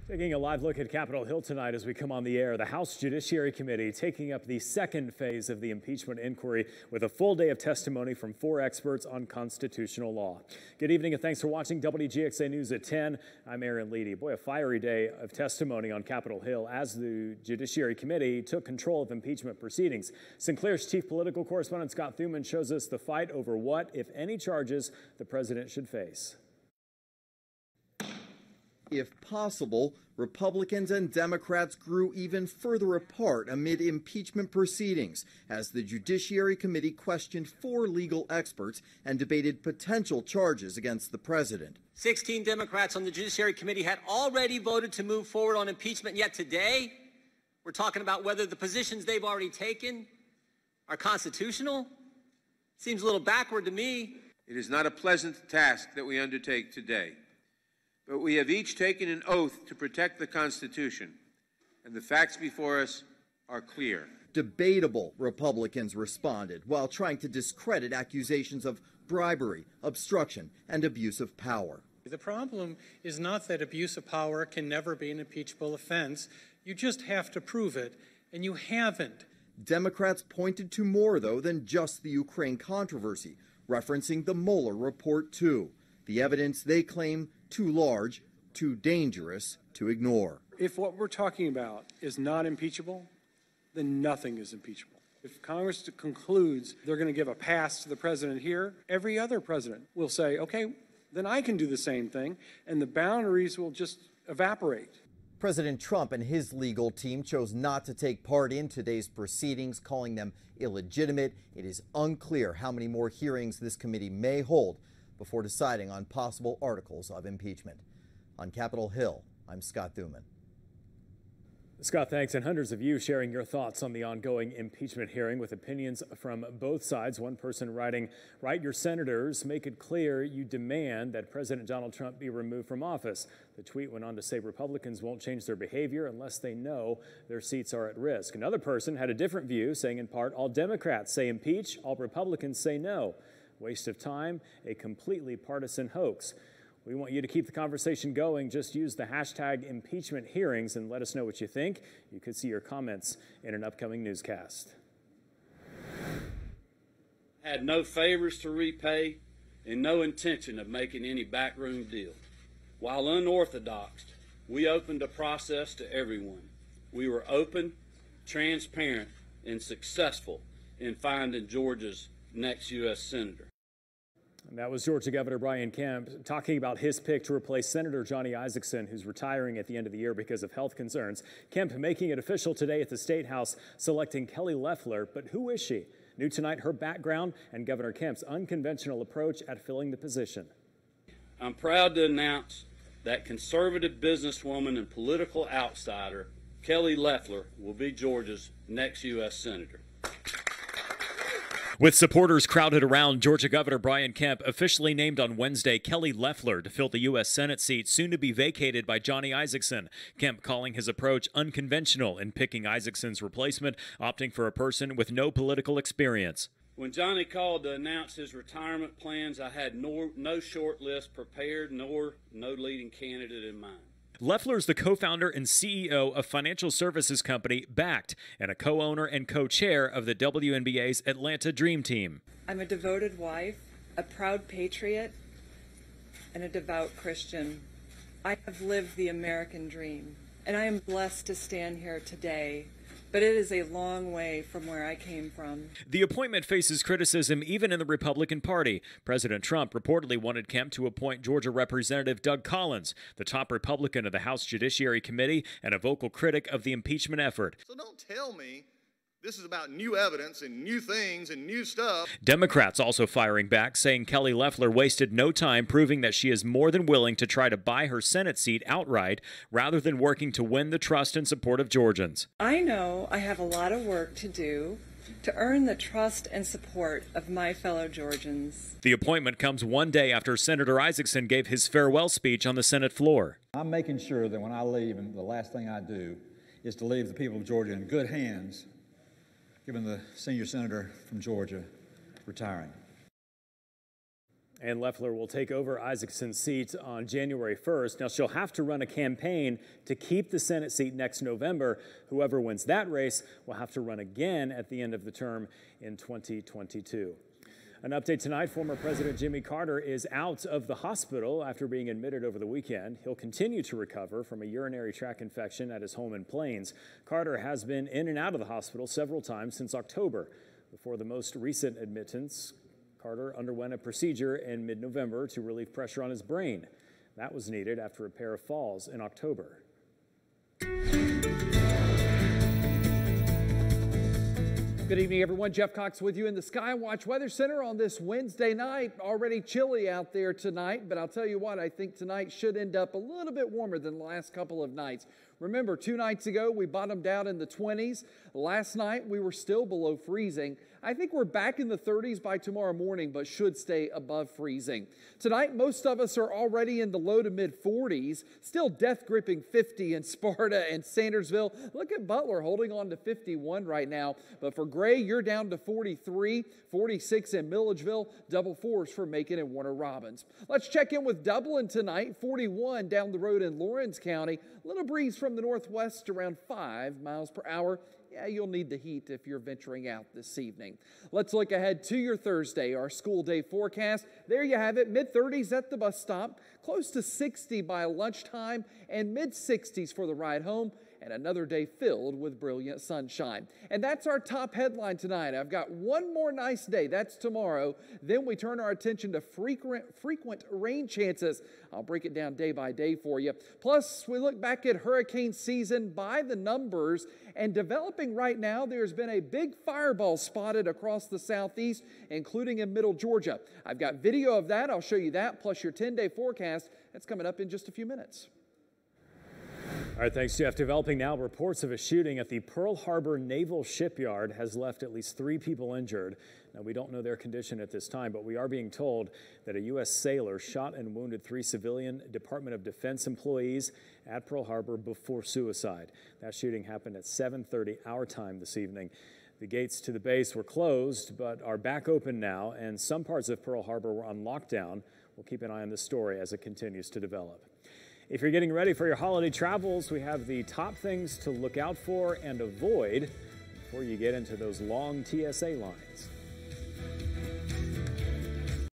Taking a live look at Capitol Hill tonight as we come on the air, the House Judiciary Committee taking up the second phase of the impeachment inquiry with a full day of testimony from 4 experts on constitutional law. Good evening and thanks for watching Wgxa News at 10. I'm Aaron Leedy. Boy, a fiery day of testimony on Capitol Hill as the Judiciary Committee took control of impeachment proceedings. Sinclair's chief political correspondent Scott Thuman shows us the fight over what, if any, charges the president should face. If possible, Republicans and Democrats grew even further apart amid impeachment proceedings as the Judiciary Committee questioned 4 legal experts and debated potential charges against the president. 16 Democrats on the Judiciary Committee had already voted to move forward on impeachment, yet today we're talking about whether the positions they've already taken are constitutional. Seems a little backward to me. It is not a pleasant task that we undertake today. But we have each taken an oath to protect the Constitution, and the facts before us are clear. Debatable, Republicans responded, while trying to discredit accusations of bribery, obstruction, and abuse of power. The problem is not that abuse of power can never be an impeachable offense. You just have to prove it, and you haven't. Democrats pointed to more, though, than just the Ukraine controversy, referencing the Mueller report, too. The evidence they claim too large, too dangerous to ignore. If what we're talking about is not impeachable, then nothing is impeachable. If Congress concludes they're going to give a pass to the president here, every other president will say, okay, then I can do the same thing, and the boundaries will just evaporate. President Trump and his legal team chose not to take part in today's proceedings, calling them illegitimate. It is unclear how many more hearings this committee may hold before deciding on possible articles of impeachment. On Capitol Hill, I'm Scott Thuman. Scott, thanks. And hundreds of you sharing your thoughts on the ongoing impeachment hearing with opinions from both sides. One person writing, "Write your senators, make it clear you demand that President Donald Trump be removed from office." The tweet went on to say Republicans won't change their behavior unless they know their seats are at risk. Another person had a different view, saying in part, "All Democrats say impeach, all Republicans say no. Waste of time, a completely partisan hoax." We want you to keep the conversation going. Just use the hashtag impeachment hearings and let us know what you think. You could see your comments in an upcoming newscast. Had no favors to repay and no intention of making any backroom deal. While unorthodox, we opened a process to everyone. We were open, transparent, and successful in finding Georgia's next U.S. Senator. And that was Georgia Governor Brian Kemp talking about his pick to replace Senator Johnny Isakson, who's retiring at the end of the year because of health concerns. Kemp making it official today at the State House, selecting Kelly Loeffler. But who is she? New tonight, her background and Governor Kemp's unconventional approach at filling the position. I'm proud to announce that conservative businesswoman and political outsider Kelly Loeffler will be Georgia's next U.S. Senator. With supporters crowded around, Georgia Governor Brian Kemp officially named on Wednesday Kelly Loeffler to fill the U.S. Senate seat soon to be vacated by Johnny Isakson. Kemp calling his approach unconventional in picking Isakson's replacement, opting for a person with no political experience. When Johnny called to announce his retirement plans, I had no short list prepared nor no leading candidate in mind. Loeffler's the co-founder and CEO of financial services company Backed and a co-owner and co-chair of the WNBA's Atlanta Dream Team. I'm a devoted wife, a proud patriot, and a devout Christian. I have lived the American dream, and I am blessed to stand here today. But it is a long way from where I came from. The appointment faces criticism even in the Republican Party. President Trump reportedly wanted Kemp to appoint Georgia Representative Doug Collins, the top Republican of the House Judiciary Committee and a vocal critic of the impeachment effort. So don't tell me this is about new evidence and new things and new stuff. Democrats also firing back, saying Kelly Loeffler wasted no time proving that she is more than willing to try to buy her Senate seat outright rather than working to win the trust and support of Georgians. I know I have a lot of work to do to earn the trust and support of my fellow Georgians. The appointment comes one day after Senator Isakson gave his farewell speech on the Senate floor. I'm making sure that when I leave, and the last thing I do is to leave the people of Georgia in good hands, given the senior senator from Georgia retiring. And Loeffler will take over Isaacson's seat on January 1st. Now, she'll have to run a campaign to keep the Senate seat next November. Whoever wins that race will have to run again at the end of the term in 2022. An update tonight, former President Jimmy Carter is out of the hospital after being admitted over the weekend. He'll continue to recover from a urinary tract infection at his home in Plains. Carter has been in and out of the hospital several times since October. Before the most recent admittance, Carter underwent a procedure in mid-November to relieve pressure on his brain. That was needed after a pair of falls in October. Good evening, everyone. Jeff Cox with you in the Skywatch Weather Center on this Wednesday night. Already chilly out there tonight, but I'll tell you what, I think tonight should end up a little bit warmer than the last couple of nights. Remember, 2 nights ago, we bottomed out in the 20s. Last night, we were still below freezing. I think we're back in the 30s by tomorrow morning, but should stay above freezing. Tonight, most of us are already in the low to mid 40s, still death-gripping 50 in Sparta and Sandersville. Look at Butler holding on to 51 right now. But for Gray, you're down to 43, 46 in Milledgeville, double fours for Macon and Warner Robins. Let's check in with Dublin tonight, 41 down the road in Lawrence County. A little breeze from the northwest around 5 miles per hour. Yeah, you'll need the heat if you're venturing out this evening. Let's look ahead to your Thursday, our school day forecast. There you have it, mid-30s at the bus stop, close to 60 by lunchtime, and mid-60s for the ride home, and another day filled with brilliant sunshine. And that's our top headline tonight. I've got one more nice day. That's tomorrow. Then we turn our attention to frequent rain chances. I'll break it down day by day for you. Plus, we look back at hurricane season by the numbers. And developing right now, there's been a big fireball spotted across the southeast, including in middle Georgia. I've got video of that. I'll show you that, plus your 10-day forecast. That's coming up in just a few minutes. All right, thanks, Jeff. Developing now, reports of a shooting at the Pearl Harbor Naval Shipyard has left at least 3 people injured. Now, we don't know their condition at this time, but we are being told that a U.S. sailor shot and wounded 3 civilian Department of Defense employees at Pearl Harbor before suicide. That shooting happened at 7:30 our time this evening. The gates to the base were closed, but are back open now, and some parts of Pearl Harbor were on lockdown. We'll keep an eye on this story as it continues to develop. If you're getting ready for your holiday travels, we have the top things to look out for and avoid before you get into those long TSA lines.